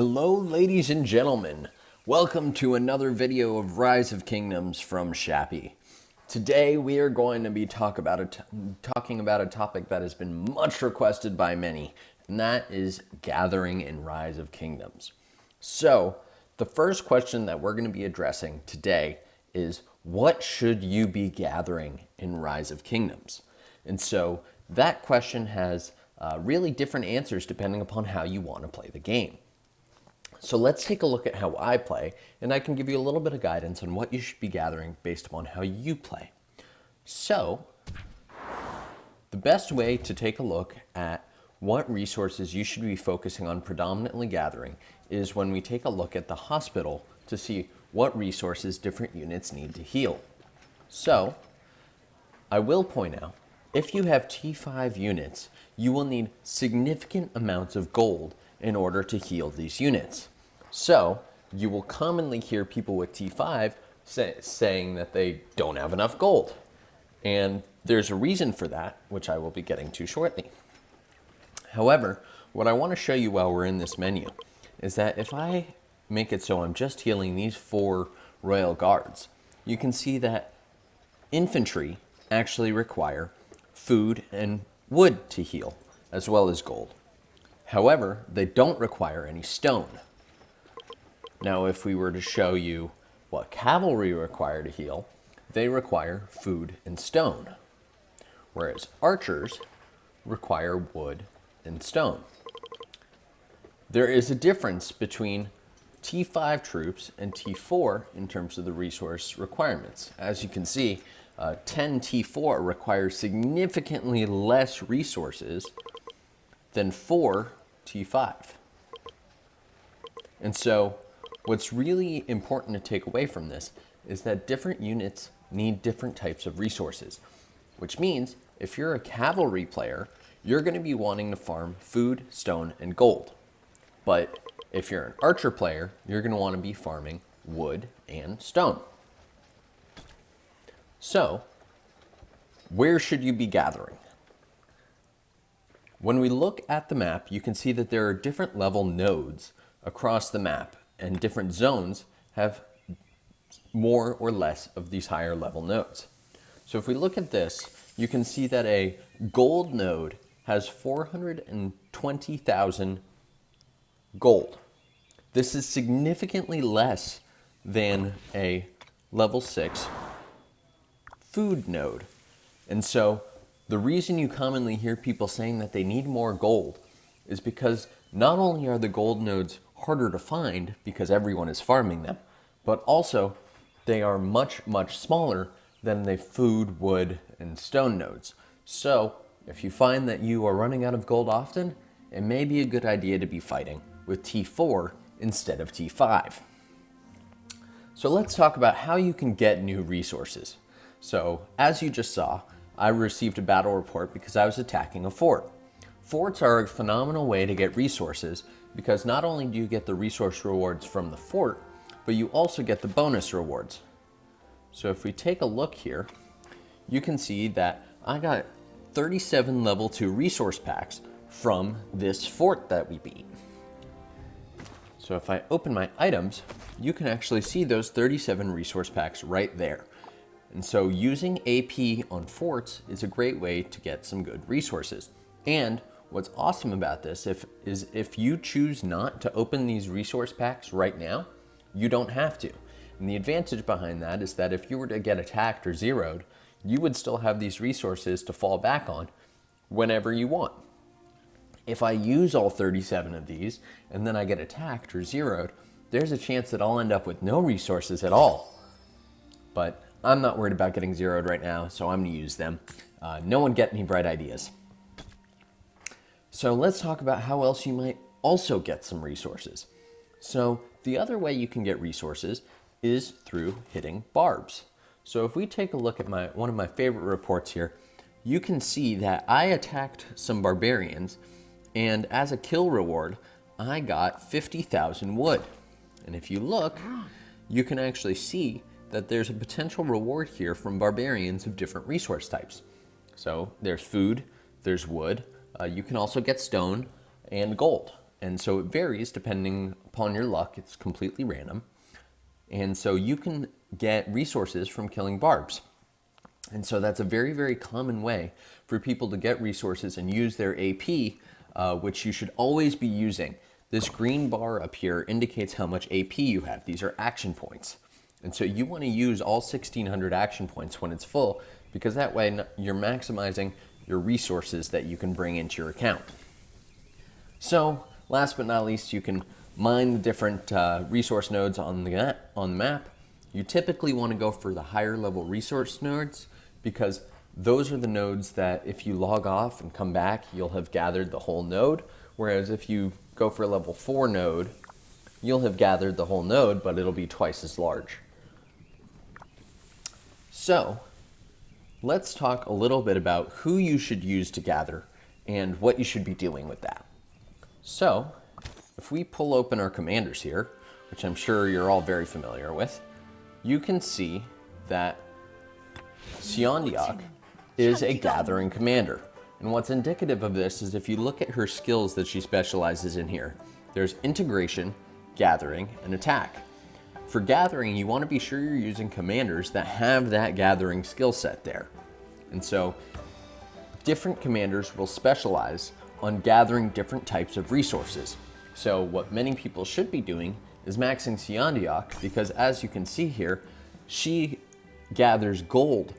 Hello, ladies and gentlemen. Welcome to another video of Rise of Kingdoms from Shappy. Today we are going to be talking about a topic that has been much requested by many, and that is gathering in Rise of Kingdoms. So, the first question that we're going to be addressing today is, what should you be gathering in Rise of Kingdoms? And so that question has really different answers depending upon how you want to play the game. So let's take a look at how I play, and I can give you a little bit of guidance on what you should be gathering based upon how you play. So, the best way to take a look at what resources you should be focusing on predominantly gathering is when we take a look at the hospital to see what resources different units need to heal. So, I will point out, if you have T5 units, you will need significant amounts of gold in order to heal these units. So, you will commonly hear people with T5 saying that they don't have enough gold. And there's a reason for that, which I will be getting to shortly. However, what I want to show you while we're in this menu is that if I make it so I'm just healing these 4 royal guards, you can see that infantry actually require food and wood to heal, as well as gold. However, they don't require any stone. Now, if we were to show you what cavalry require to heal, they require food and stone, whereas archers require wood and stone. There is a difference between T5 troops and T4 in terms of the resource requirements. As you can see, 10 T4 requires significantly less resources than 4 T5. And so what's really important to take away from this is that different units need different types of resources, which means if you're a cavalry player, you're going to be wanting to farm food, stone, and gold. But if you're an archer player, you're going to want to be farming wood and stone. So, where should you be gathering? When we look at the map, you can see that there are different level nodes across the map, and different zones have more or less of these higher level nodes. So if we look at this, you can see that a gold node has 420,000 gold. This is significantly less than a level 6 food node. And so the reason you commonly hear people saying that they need more gold is because not only are the gold nodes harder to find because everyone is farming them, but also they are much, much smaller than the food, wood, and stone nodes. So if you find that you are running out of gold often, it may be a good idea to be fighting with T4 instead of T5. So let's talk about how you can get new resources. So as you just saw, I received a battle report because I was attacking a fort. Forts are a phenomenal way to get resources because not only do you get the resource rewards from the fort, but you also get the bonus rewards. So if we take a look here, you can see that I got 37 level 2 resource packs from this fort that we beat. So if I open my items, you can actually see those 37 resource packs right there. And so using AP on forts is a great way to get some good resources. And what's awesome about this is if you choose not to open these resource packs right now, you don't have to. And the advantage behind that is that if you were to get attacked or zeroed, you would still have these resources to fall back on whenever you want. If I use all 37 of these and then I get attacked or zeroed, there's a chance that I'll end up with no resources at all. But I'm not worried about getting zeroed right now, so I'm going to use them. No one get any bright ideas. So let's talk about how else you might also get some resources. So the other way you can get resources is through hitting barbs. So if we take a look at one of my favorite reports here, you can see that I attacked some barbarians, and as a kill reward, I got 50,000 wood. And if you look, you can actually see that there's a potential reward here from barbarians of different resource types. So there's food, there's wood, you can also get stone and gold. And so it varies depending upon your luck. It's completely random. And so you can get resources from killing barbs. And so that's a very, very common way for people to get resources and use their AP, which you should always be using. This green bar up here indicates how much AP you have. These are action points. And so you want to use all 1,600 action points when it's full, because that way you're maximizing your resources that you can bring into your account. So last but not least, you can mine the different resource nodes on the map. You typically want to go for the higher level resource nodes, because those are the nodes that if you log off and come back, you'll have gathered the whole node. Whereas if you go for a level 4 node, you'll have gathered the whole node, but it'll be twice as large. So let's talk a little bit about who you should use to gather and what you should be doing with that. So if we pull open our commanders here, which I'm sure you're all very familiar with, you can see that Siondiok is a gathering commander. And what's indicative of this is if you look at her skills that she specializes in here, there's integration, gathering, and attack. For gathering, you want to be sure you're using commanders that have that gathering skill set there. And so different commanders will specialize on gathering different types of resources. So what many people should be doing is maxing Siondiok, because as you can see here, she gathers gold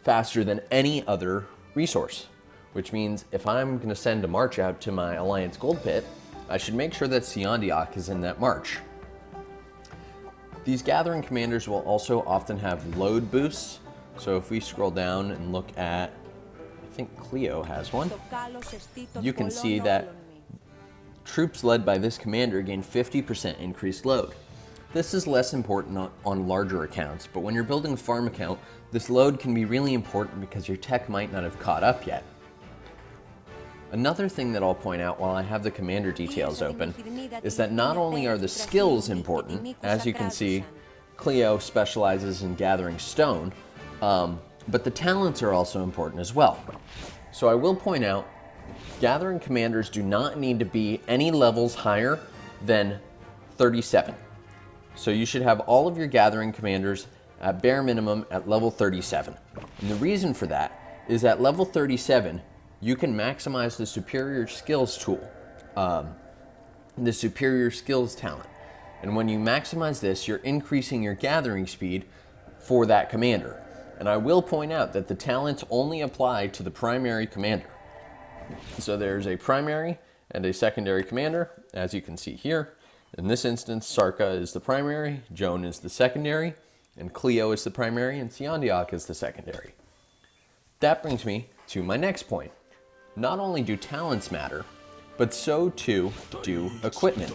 faster than any other resource, which means if I'm going to send a march out to my Alliance Gold Pit, I should make sure that Siondiok is in that march. These gathering commanders will also often have load boosts. So if we scroll down and look at, I think Cleo has one, you can see that troops led by this commander gain 50% increased load. This is less important on larger accounts, but when you're building a farm account, this load can be really important because your tech might not have caught up yet. Another thing that I'll point out while I have the commander details open is that not only are the skills important, as you can see, Cleo specializes in gathering stone, but the talents are also important as well. So I will point out, gathering commanders do not need to be any levels higher than 37. So you should have all of your gathering commanders at bare minimum at level 37. And the reason for that is at level 37, you can maximize the superior skills tool, the superior skills talent. And when you maximize this, you're increasing your gathering speed for that commander. And I will point out that the talents only apply to the primary commander. So there's a primary and a secondary commander, as you can see here. In this instance, Sarka is the primary, Joan is the secondary, and Cleo is the primary, and Siondiok is the secondary. That brings me to my next point. Not only do talents matter, but so too do equipment.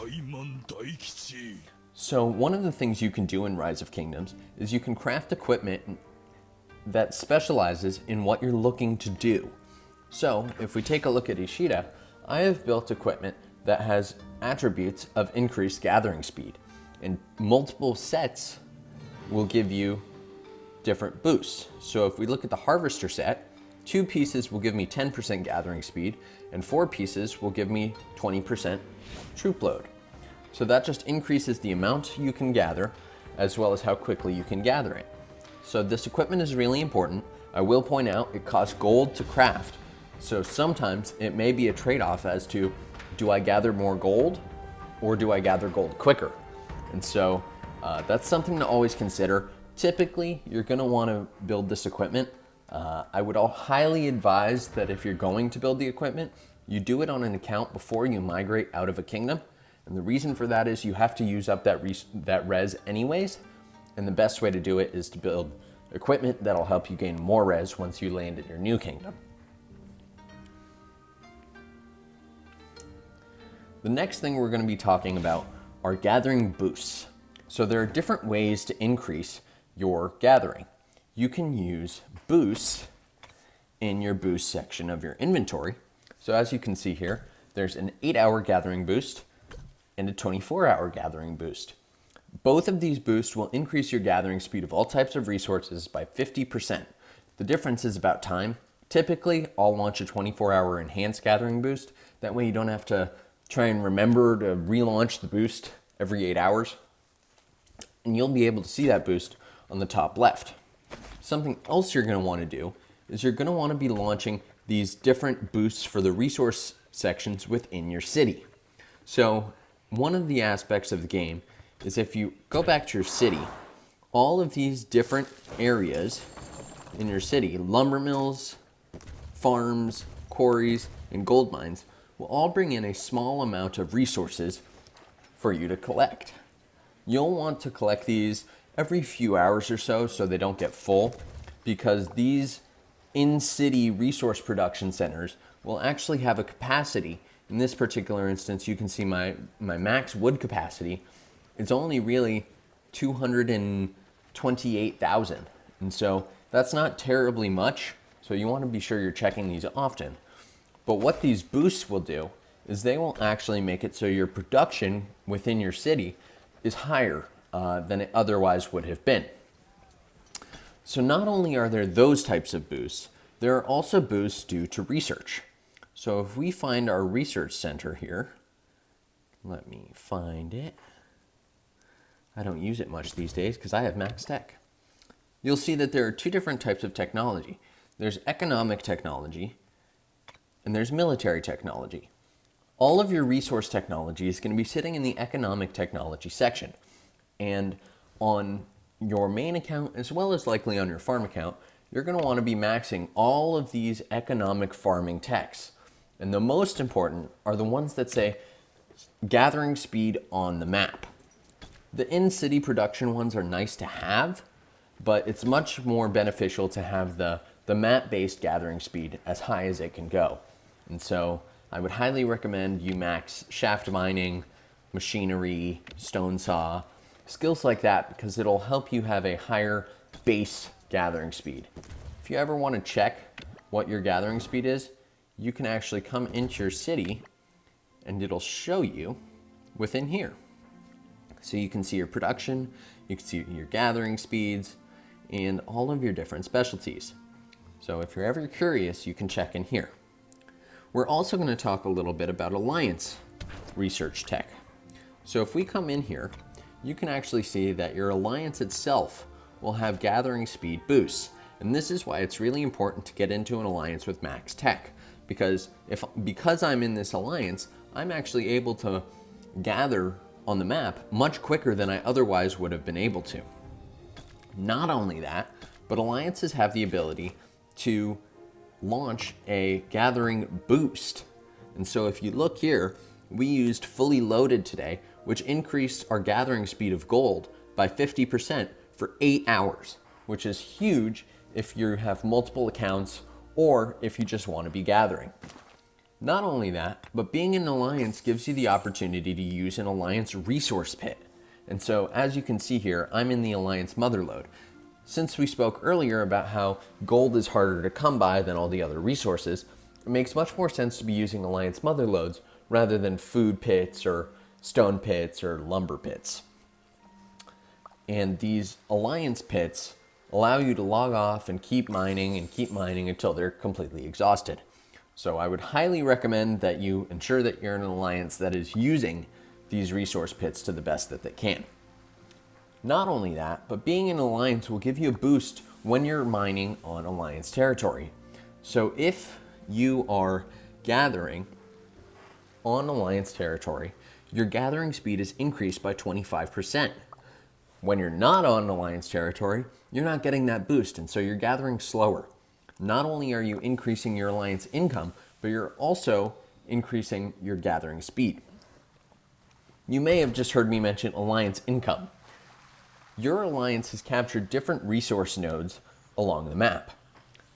So one of the things you can do in Rise of Kingdoms is you can craft equipment that specializes in what you're looking to do. So if we take a look at Ishida, I have built equipment that has attributes of increased gathering speed, and multiple sets will give you different boosts. So if we look at the Harvester set, 2 pieces will give me 10% gathering speed, and 4 pieces will give me 20% troop load. So that just increases the amount you can gather, as well as how quickly you can gather it. So this equipment is really important. I will point out it costs gold to craft. So sometimes it may be a trade-off as to, do I gather more gold or do I gather gold quicker? And so that's something to always consider. Typically, you're gonna wanna build this equipment. I would highly advise that if you're going to build the equipment, you do it on an account before you migrate out of a kingdom. And the reason for that is you have to use up that res anyways. And the best way to do it is to build equipment that'll help you gain more res once you land in your new kingdom. The next thing we're going to be talking about are gathering boosts. So there are different ways to increase your gathering. You can use boosts in your boost section of your inventory. So as you can see here, there's an 8-hour gathering boost and a 24-hour gathering boost. Both of these boosts will increase your gathering speed of all types of resources by 50%. The difference is about time. Typically, I'll launch a 24-hour enhanced gathering boost. That way you don't have to Try and remember to relaunch the boost every 8 hours, and you'll be able to see that boost on the top left. Something else you're going to want to do is you're going to want to be launching these different boosts for the resource sections within your city. So one of the aspects of the game is if you go back to your city, all of these different areas in your city, lumber mills, farms, quarries, and gold mines, will all bring in a small amount of resources for you to collect. You'll want to collect these every few hours or so they don't get full, because these in-city resource production centers will actually have a capacity. In this particular instance, you can see my max wood capacity. It's only really 228,000. And so that's not terribly much. So you want to be sure you're checking these often. But what these boosts will do is they will actually make it so your production within your city is higher than it otherwise would have been. So not only are there those types of boosts, there are also boosts due to research. So if we find our research center here, let me find it. I don't use it much these days because I have Max Tech. You'll see that there are two different types of technology. There's economic technology and there's military technology. All of your resource technology is going to be sitting in the economic technology section. And on your main account, as well as likely on your farm account, you're going to want to be maxing all of these economic farming techs. And the most important are the ones that say gathering speed on the map. The in-city production ones are nice to have, but it's much more beneficial to have the map-based gathering speed as high as it can go. And so I would highly recommend you max shaft mining, machinery, stone saw, skills like that, because it'll help you have a higher base gathering speed. If you ever want to check what your gathering speed is, you can actually come into your city and it'll show you within here. So you can see your production, you can see your gathering speeds, and all of your different specialties. So if you're ever curious, you can check in here. We're also going to talk a little bit about Alliance research tech. So if we come in here, you can actually see that your Alliance itself will have gathering speed boosts. And this is why it's really important to get into an alliance with Max Tech. Because I'm in this alliance, I'm actually able to gather on the map much quicker than I otherwise would have been able to. Not only that, but alliances have the ability to launch a gathering boost. And so if you look here, we used fully loaded today, which increased our gathering speed of gold by 50% for 8 hours, which is huge if you have multiple accounts or if you just want to be gathering. Not only that, but being in an alliance gives you the opportunity to use an alliance resource pit. And so as you can see here, I'm in the alliance motherlode. Since we spoke earlier about how gold is harder to come by than all the other resources, it makes much more sense to be using alliance motherlodes rather than food pits or stone pits or lumber pits. And these alliance pits allow you to log off and keep mining until they're completely exhausted. So I would highly recommend that you ensure that you're in an alliance that is using these resource pits to the best that they can. Not only that, but being in an alliance will give you a boost when you're mining on alliance territory. So if you are gathering on alliance territory, your gathering speed is increased by 25%. When you're not on alliance territory, you're not getting that boost, and so you're gathering slower. Not only are you increasing your alliance income, but you're also increasing your gathering speed. You may have just heard me mention alliance income. Your alliance has captured different resource nodes along the map.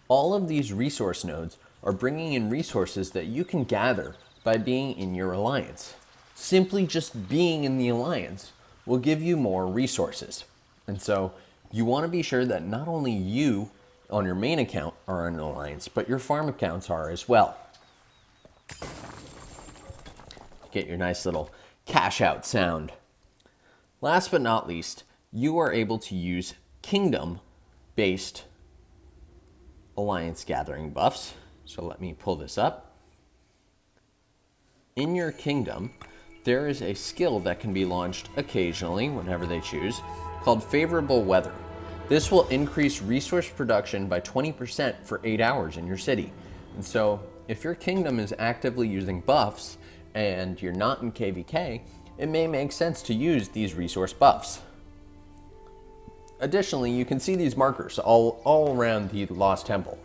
All of these resource nodes are bringing in resources that you can gather by being in your alliance. Simply just being in the alliance will give you more resources. And so you want to be sure that not only you on your main account are in an alliance, but your farm accounts are as well. Get your nice little cash out sound. Last but not least, you are able to use kingdom-based alliance gathering buffs. So let me pull this up. in your kingdom, there is a skill that can be launched occasionally, whenever they choose, called Favorable Weather. This will increase resource production by 20% for 8 hours in your city. And so, if your kingdom is actively using buffs and you're not in KVK, it may make sense to use these resource buffs. Additionally, you can see these markers all around the Lost Temple.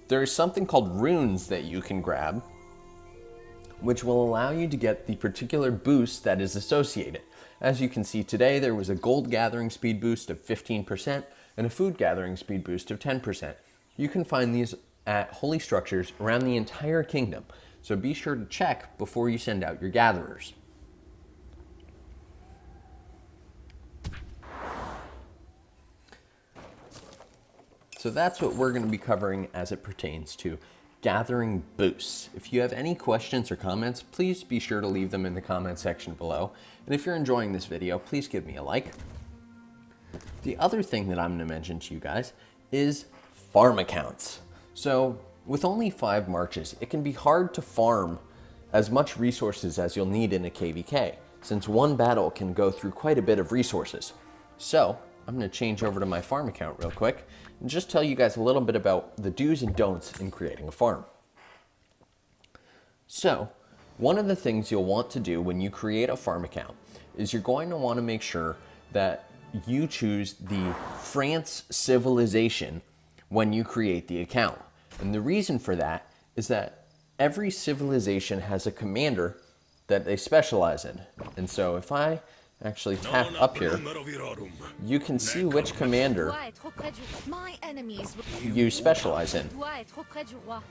There is something called runes that you can grab, which will allow you to get the particular boost that is associated. As you can see today, there was a gold gathering speed boost of 15% and a food gathering speed boost of 10%. You can find these at holy structures around the entire kingdom, so be sure to check before you send out your gatherers. So that's what we're going to be covering as it pertains to gathering boosts. If you have any questions or comments, please be sure to leave them in the comment section below. And if you're enjoying this video, please give me a like. The other thing that I'm going to mention to you guys is farm accounts. So with only 5 marches, it can be hard to farm as much resources as you'll need in a KVK, since one battle can go through quite a bit of resources. So I'm going to change over to my farm account real quick and just tell you guys a little bit about the do's and don'ts in creating a farm. So, one of the things you'll want to do when you create a farm account is you're going to want to make sure that you choose the France civilization when you create the account. And the reason for that is that every civilization has a commander that they specialize in. And so if I actually tap up here, you can see which commander you specialize in.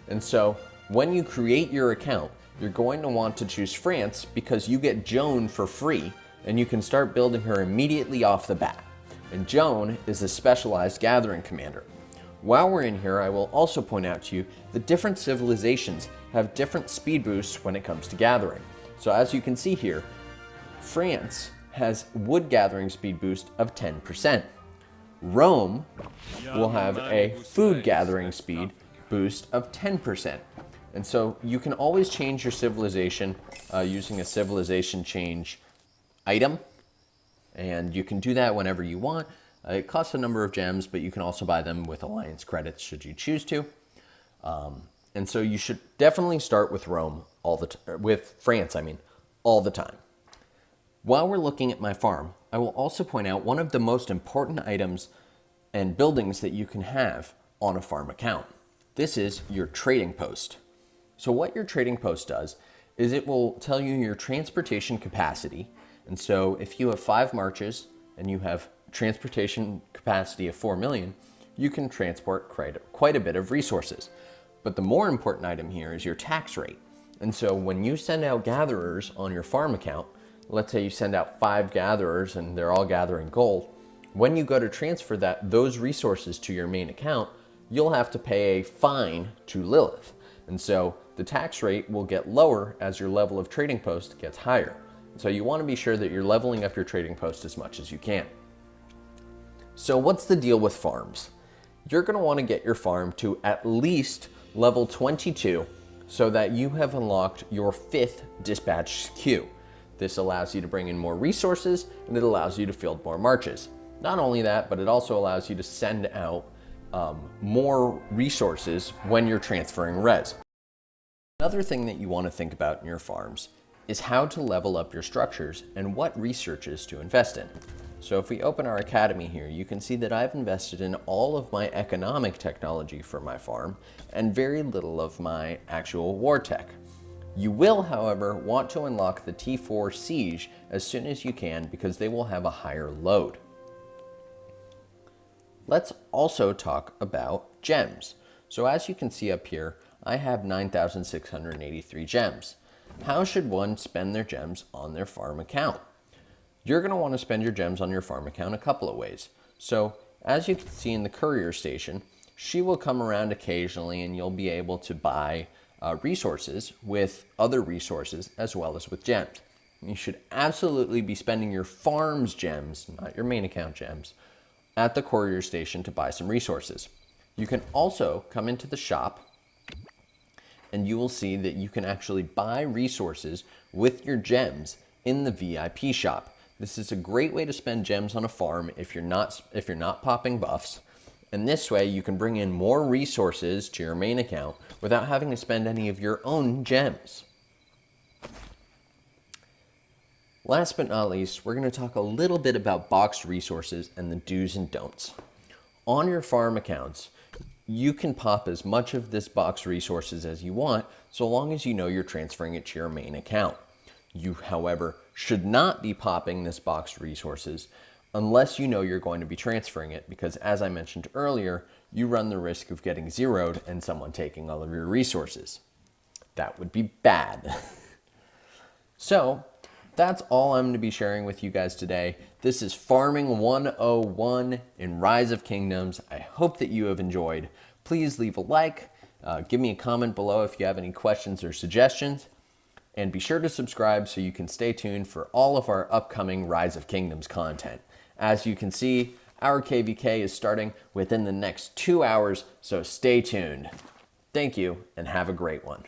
And so when you create your account, you're going to want to choose France because you get Joan for free and you can start building her immediately off the bat. And Joan is a specialized gathering commander. While we're in here, I will also point out to you that different civilizations have different speed boosts when it comes to gathering. So as you can see here, France has wood gathering speed boost of 10%. Rome will have a food gathering speed boost of 10%. And so you can always change your civilization using a civilization change item. And you can do that whenever you want. It costs a number of gems, but you can also buy them with alliance credits should you choose to. And so you should definitely start with with France, all the time. While we're looking at my farm, I will also point out one of the most important items and buildings that you can have on a farm account. This is your trading post. So what your trading post does is it will tell you your transportation capacity. And so if you have 5 marches and you have transportation capacity of 4 million, you can transport quite a bit of resources. But the more important item here is your tax rate. And so when you send out gatherers on your farm account, let's say you send out 5 gatherers and they're all gathering gold, when you go to transfer those resources to your main account, you'll have to pay a fine to Lilith. And so the tax rate will get lower as your level of trading post gets higher. So you want to be sure that you're leveling up your trading post as much as you can. So what's the deal with farms? You're going to want to get your farm to at least level 22 so that you have unlocked your 5th dispatch queue. This allows you to bring in more resources and it allows you to field more marches. Not only that, but it also allows you to send out more resources when you're transferring res. Another thing that you want to think about in your farms is how to level up your structures and what researches to invest in. So if we open our academy here, you can see that I've invested in all of my economic technology for my farm and very little of my actual war tech. You will, however, want to unlock the T4 Siege as soon as you can because they will have a higher load. Let's also talk about gems. So as you can see up here, I have 9,683 gems. How should one spend their gems on their farm account? You're going to want to spend your gems on your farm account a couple of ways. So as you can see in the courier station, she will come around occasionally and you'll be able to buy resources with other resources as well as with gems. You should absolutely be spending your farm's gems, not your main account gems, at the courier station to buy some resources. You can also come into the shop and you will see that you can actually buy resources with your gems in the VIP shop. This is a great way to spend gems on a farm if you're not popping buffs. And this way you can bring in more resources to your main account without having to spend any of your own gems. Last but not least, we're going to talk a little bit about boxed resources and the do's and don'ts. On your farm accounts, you can pop as much of this box resources as you want, so long as you know you're transferring it to your main account. You, however, should not be popping this boxed resources unless you know you're going to be transferring it, because as I mentioned earlier, you run the risk of getting zeroed and someone taking all of your resources. That would be bad. So, that's all I'm going to be sharing with you guys today. This is Farming 101 in Rise of Kingdoms. I hope that you have enjoyed. Please leave a like, give me a comment below if you have any questions or suggestions, and be sure to subscribe so you can stay tuned for all of our upcoming Rise of Kingdoms content. As you can see, our KVK is starting within the next 2 hours, so stay tuned. Thank you, and have a great one.